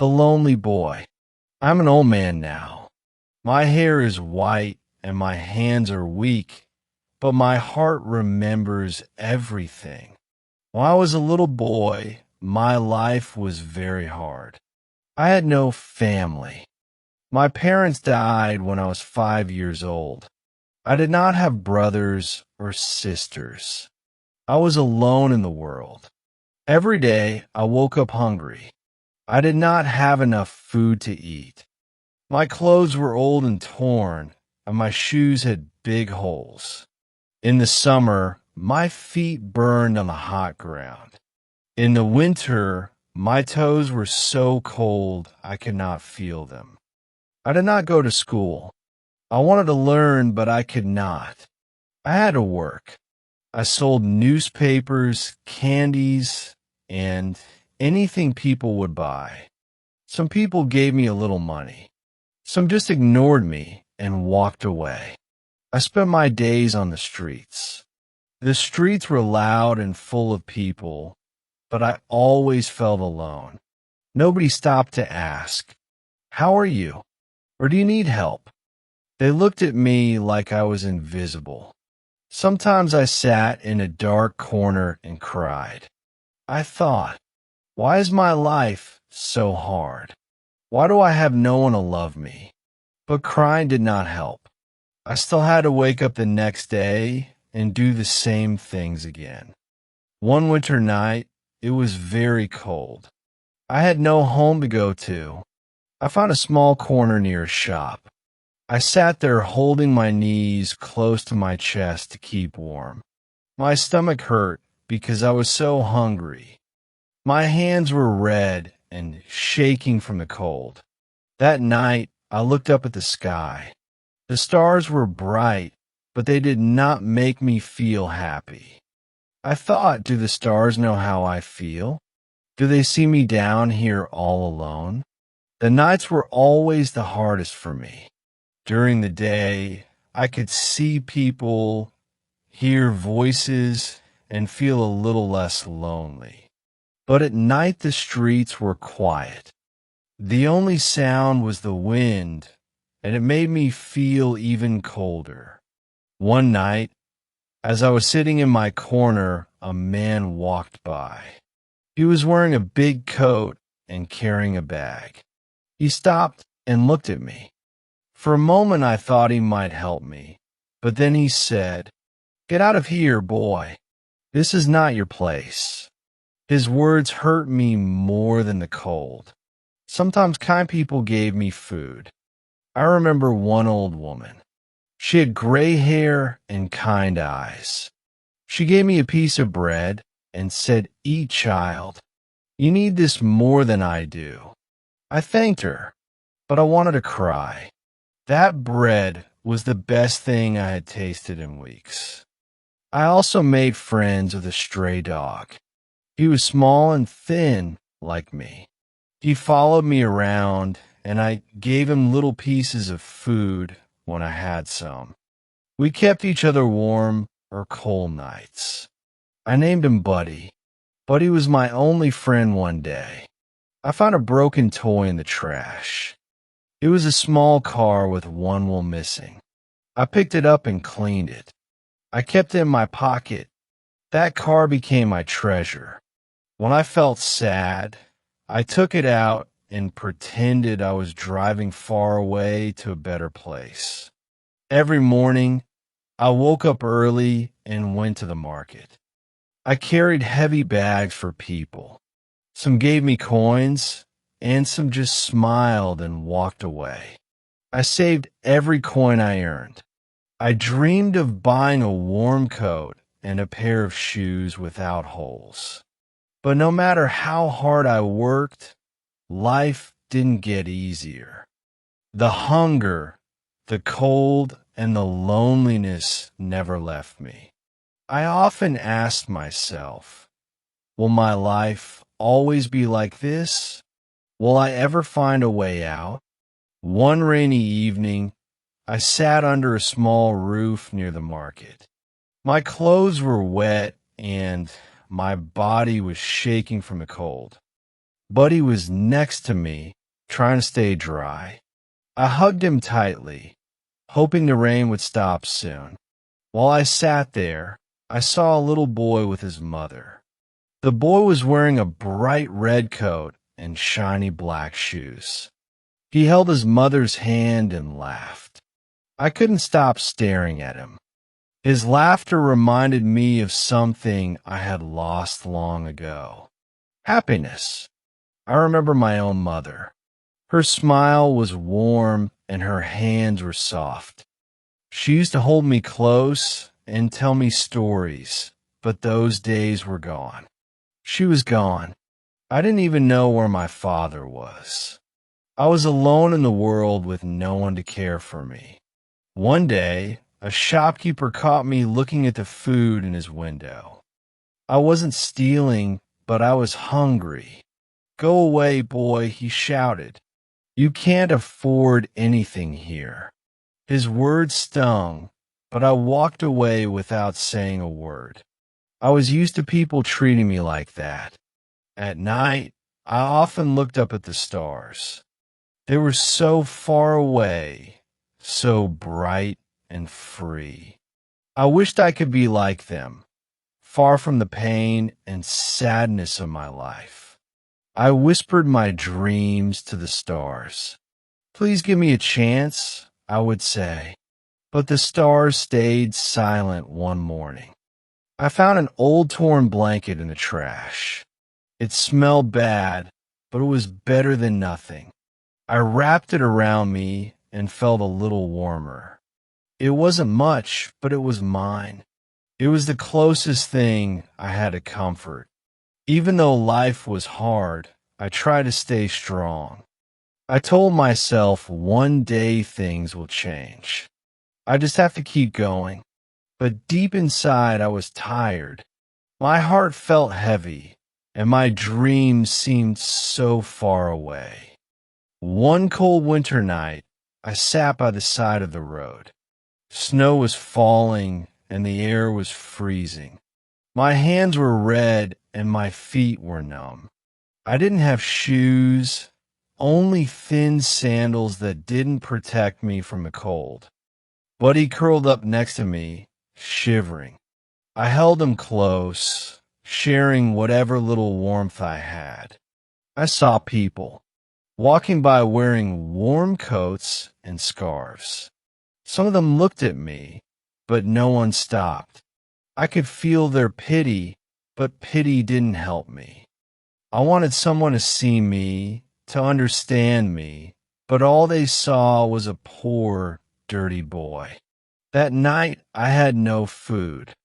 The lonely boy. I'm an old man now. My hair is white and my hands are weak, but my heart remembers everything. When I was a little boy, my life was very hard. I had no family. My parents died when I was 5 years old. I did not have brothers or sisters. I was alone in the world. Every day I woke up hungry. I did not have enough food to eat. My clothes were old and torn, and my shoes had big holes. In the summer, my feet burned on the hot ground. In the winter, my toes were so cold I could not feel them. I did not go to school. I wanted to learn, but I could not. I had to work. I sold newspapers, candies, and anything people would buy. Some people gave me a little money. Some just ignored me and walked away. I spent my days on the streets. The streets were loud and full of people, but I always felt alone. Nobody stopped to ask, "How are you?" or "Do you need help?" They looked at me like I was invisible. Sometimes I sat in a dark corner and cried. I thought, why is my life so hard? Why do I have no one to love me? But crying did not help. I still had to wake up the next day and do the same things again. One winter night, it was very cold. I had no home to go to. I found a small corner near a shop. I sat there holding my knees close to my chest to keep warm. My stomach hurt because I was so hungry. My hands were red and shaking from the cold. That night, I looked up at the sky. The stars were bright, but they did not make me feel happy. I thought, do the stars know how I feel? Do they see me down here all alone? The nights were always the hardest for me. During the day, I could see people, hear voices, and feel a little less lonely. But at night the streets were quiet. The only sound was the wind, and it made me feel even colder. One night, as I was sitting in my corner, a man walked by. He was wearing a big coat and carrying a bag. He stopped and looked at me. For a moment I thought he might help me, but then he said, "Get out of here, boy. This is not your place." His words hurt me more than the cold. Sometimes kind people gave me food. I remember one old woman. She had gray hair and kind eyes. She gave me a piece of bread and said, "Eat, child. You need this more than I do." I thanked her, but I wanted to cry. That bread was the best thing I had tasted in weeks. I also made friends with a stray dog. He was small and thin, like me. He followed me around, and I gave him little pieces of food when I had some. We kept each other warm or cold nights. I named him Buddy. Buddy was my only friend one day. I found a broken toy in the trash. It was a small car with one wheel missing. I picked it up and cleaned it. I kept it in my pocket. That car became my treasure. When I felt sad, I took it out and pretended I was driving far away to a better place. Every morning, I woke up early and went to the market. I carried heavy bags for people. Some gave me coins, and some just smiled and walked away. I saved every coin I earned. I dreamed of buying a warm coat and a pair of shoes without holes. But no matter how hard I worked, life didn't get easier. The hunger, the cold, and the loneliness never left me. I often asked myself, will my life always be like this? Will I ever find a way out? One rainy evening, I sat under a small roof near the market. My clothes were wet and my body was shaking from the cold. Buddy was next to me, trying to stay dry. I hugged him tightly, hoping the rain would stop soon. While I sat there, I saw a little boy with his mother. The boy was wearing a bright red coat and shiny black shoes. He held his mother's hand and laughed. I couldn't stop staring at him. His laughter reminded me of something I had lost long ago. Happiness. I remember my own mother. Her smile was warm and her hands were soft. She used to hold me close and tell me stories, but those days were gone. She was gone. I didn't even know where my father was. I was alone in the world with no one to care for me. One day, a shopkeeper caught me looking at the food in his window. I wasn't stealing, but I was hungry. "Go away, boy," he shouted. "You can't afford anything here." His words stung, but I walked away without saying a word. I was used to people treating me like that. At night, I often looked up at the stars. They were so far away, so bright and free. I wished I could be like them, far from the pain and sadness of my life. I whispered my dreams to the stars. "Please give me a chance," I would say. But the stars stayed silent one morning. I found an old torn blanket in the trash. It smelled bad, but it was better than nothing. I wrapped it around me and felt a little warmer. It wasn't much, but it was mine. It was the closest thing I had to comfort. Even though life was hard, I tried to stay strong. I told myself one day things will change. I just have to keep going. But deep inside, I was tired. My heart felt heavy, and my dreams seemed so far away. One cold winter night, I sat by the side of the road. Snow was falling, and the air was freezing. My hands were red, and my feet were numb. I didn't have shoes, only thin sandals that didn't protect me from the cold. Buddy curled up next to me, shivering. I held him close, sharing whatever little warmth I had. I saw people walking by wearing warm coats and scarves. Some of them looked at me, but no one stopped. I could feel their pity, but pity didn't help me. I wanted someone to see me, to understand me, but all they saw was a poor, dirty boy. That night, I had no food.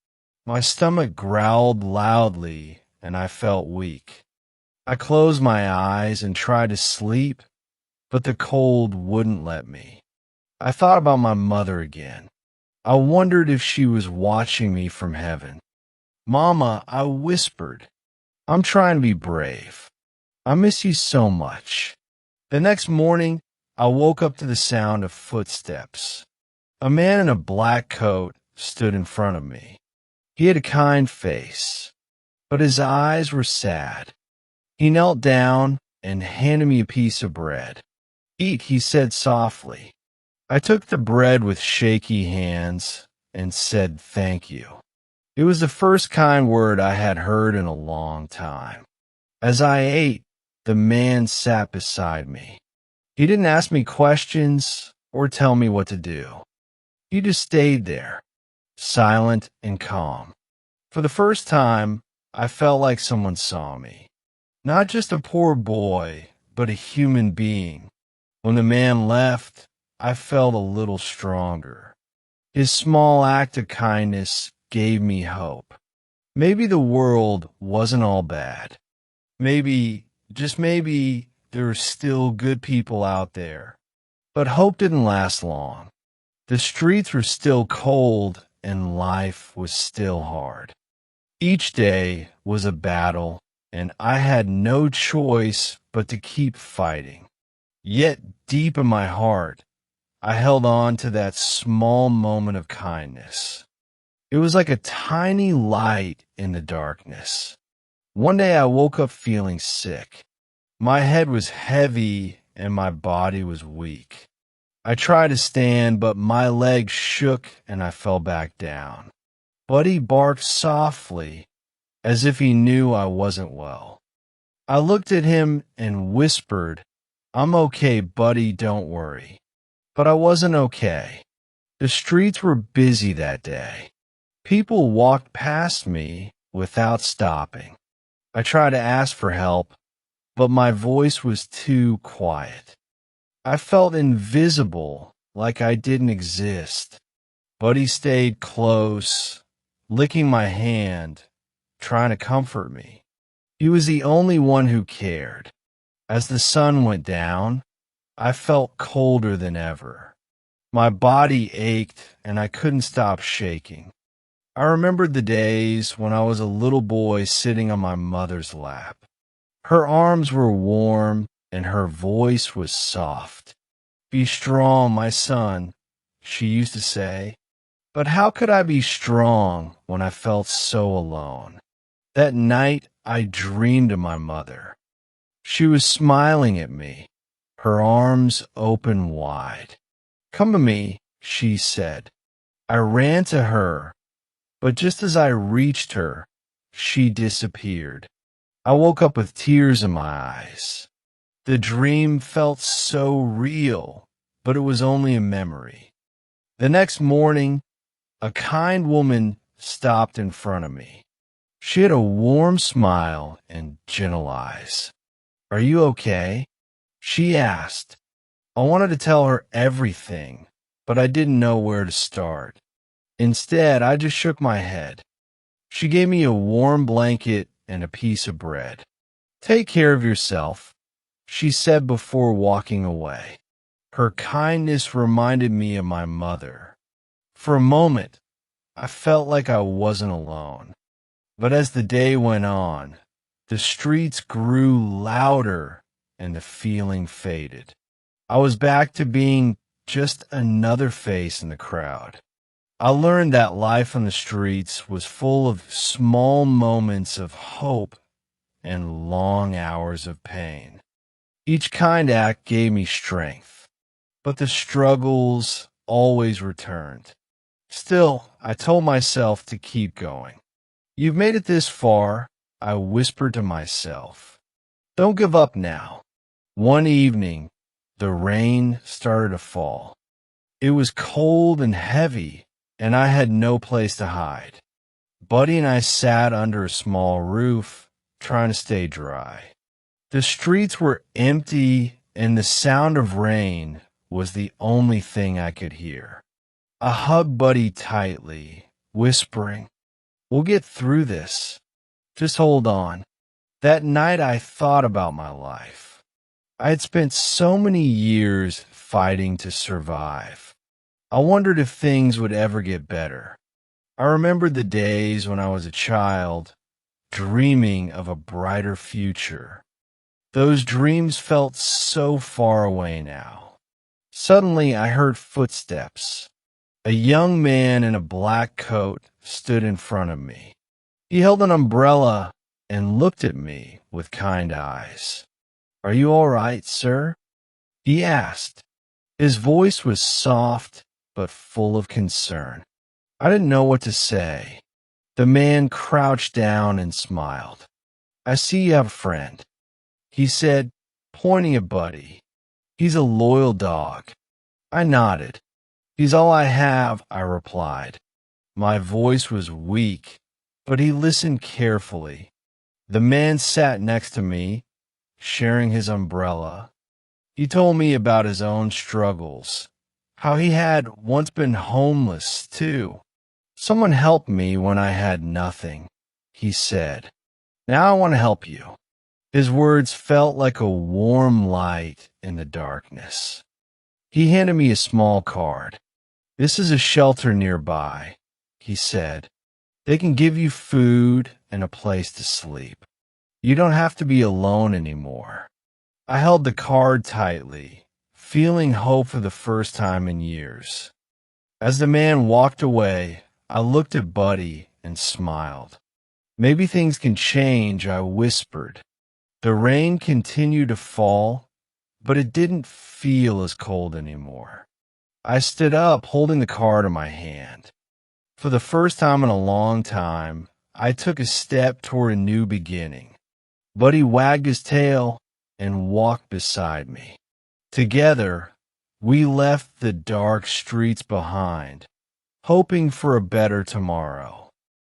My stomach growled loudly, and I felt weak. I closed my eyes and tried to sleep, but the cold wouldn't let me. I thought about my mother again. I wondered if she was watching me from heaven. "Mama," I whispered, "I'm trying to be brave. I miss you so much." The next morning, I woke up to the sound of footsteps. A man in a black coat stood in front of me. He had a kind face, but his eyes were sad. He knelt down and handed me a piece of bread. "Eat," he said softly. I took the bread with shaky hands and said thank you. It was the first kind word I had heard in a long time. As I ate, the man sat beside me. He didn't ask me questions or tell me what to do. He just stayed there, silent and calm. For the first time, I felt like someone saw me. Not just a poor boy, but a human being. When the man left, I felt a little stronger. His small act of kindness gave me hope. Maybe the world wasn't all bad. Maybe, just maybe, there are still good people out there. But hope didn't last long. The streets were still cold and life was still hard. Each day was a battle, and I had no choice but to keep fighting. Yet deep in my heart, I held on to that small moment of kindness. It was like a tiny light in the darkness. One day I woke up feeling sick. My head was heavy and my body was weak. I tried to stand, but my legs shook and I fell back down. Buddy barked softly, as if he knew I wasn't well. I looked at him and whispered, "I'm okay, buddy, don't worry." But I wasn't okay. The streets were busy that day. People walked past me without stopping. I tried to ask for help, but my voice was too quiet. I felt invisible, like I didn't exist. Buddy stayed close, licking my hand, trying to comfort me. He was the only one who cared. As the sun went down, I felt colder than ever. My body ached and I couldn't stop shaking. I remembered the days when I was a little boy sitting on my mother's lap. Her arms were warm and her voice was soft. "Be strong, my son," she used to say. But how could I be strong when I felt so alone? That night, I dreamed of my mother. She was smiling at me, her arms open wide. "Come to me," she said. I ran to her, but just as I reached her, she disappeared. I woke up with tears in my eyes. The dream felt so real, but it was only a memory. The next morning, a kind woman stopped in front of me. She had a warm smile and gentle eyes. "Are you okay?" she asked. I wanted to tell her everything, but I didn't know where to start. Instead, I just shook my head. She gave me a warm blanket and a piece of bread. "Take care of yourself," she said before walking away. Her kindness reminded me of my mother. For a moment, I felt like I wasn't alone. But as the day went on, the streets grew louder and the feeling faded. I was back to being just another face in the crowd. I learned that life on the streets was full of small moments of hope and long hours of pain. Each kind act gave me strength, but the struggles always returned. Still, I told myself to keep going. "You've made it this far," I whispered to myself. "Don't give up now." One evening, the rain started to fall. It was cold and heavy, and I had no place to hide. Buddy and I sat under a small roof, trying to stay dry. The streets were empty, and the sound of rain was the only thing I could hear. I hugged Buddy tightly, whispering, "We'll get through this. Just hold on." That night I thought about my life. I had spent so many years fighting to survive. I wondered if things would ever get better. I remembered the days when I was a child, dreaming of a brighter future. Those dreams felt so far away now. Suddenly I heard footsteps. A young man in a black coat stood in front of me. He held an umbrella and looked at me with kind eyes. "Are you all right, sir?" he asked. His voice was soft but full of concern. I didn't know what to say. The man crouched down and smiled. "I see you have a friend," he said, pointing at Buddy. "He's a loyal dog." I nodded. "He's all I have," I replied. My voice was weak, but he listened carefully. The man sat next to me, sharing his umbrella. He told me about his own struggles, how he had once been homeless, too. "Someone helped me when I had nothing," he said. "Now I want to help you." His words felt like a warm light in the darkness. He handed me a small card. "This is a shelter nearby," he said. "They can give you food and a place to sleep. You don't have to be alone anymore." I held the card tightly, feeling hope for the first time in years. As the man walked away, I looked at Buddy and smiled. "Maybe things can change," I whispered. The rain continued to fall, but it didn't feel as cold anymore. I stood up, holding the card in my hand. For the first time in a long time, I took a step toward a new beginning. Buddy wagged his tail and walked beside me. Together, we left the dark streets behind, hoping for a better tomorrow.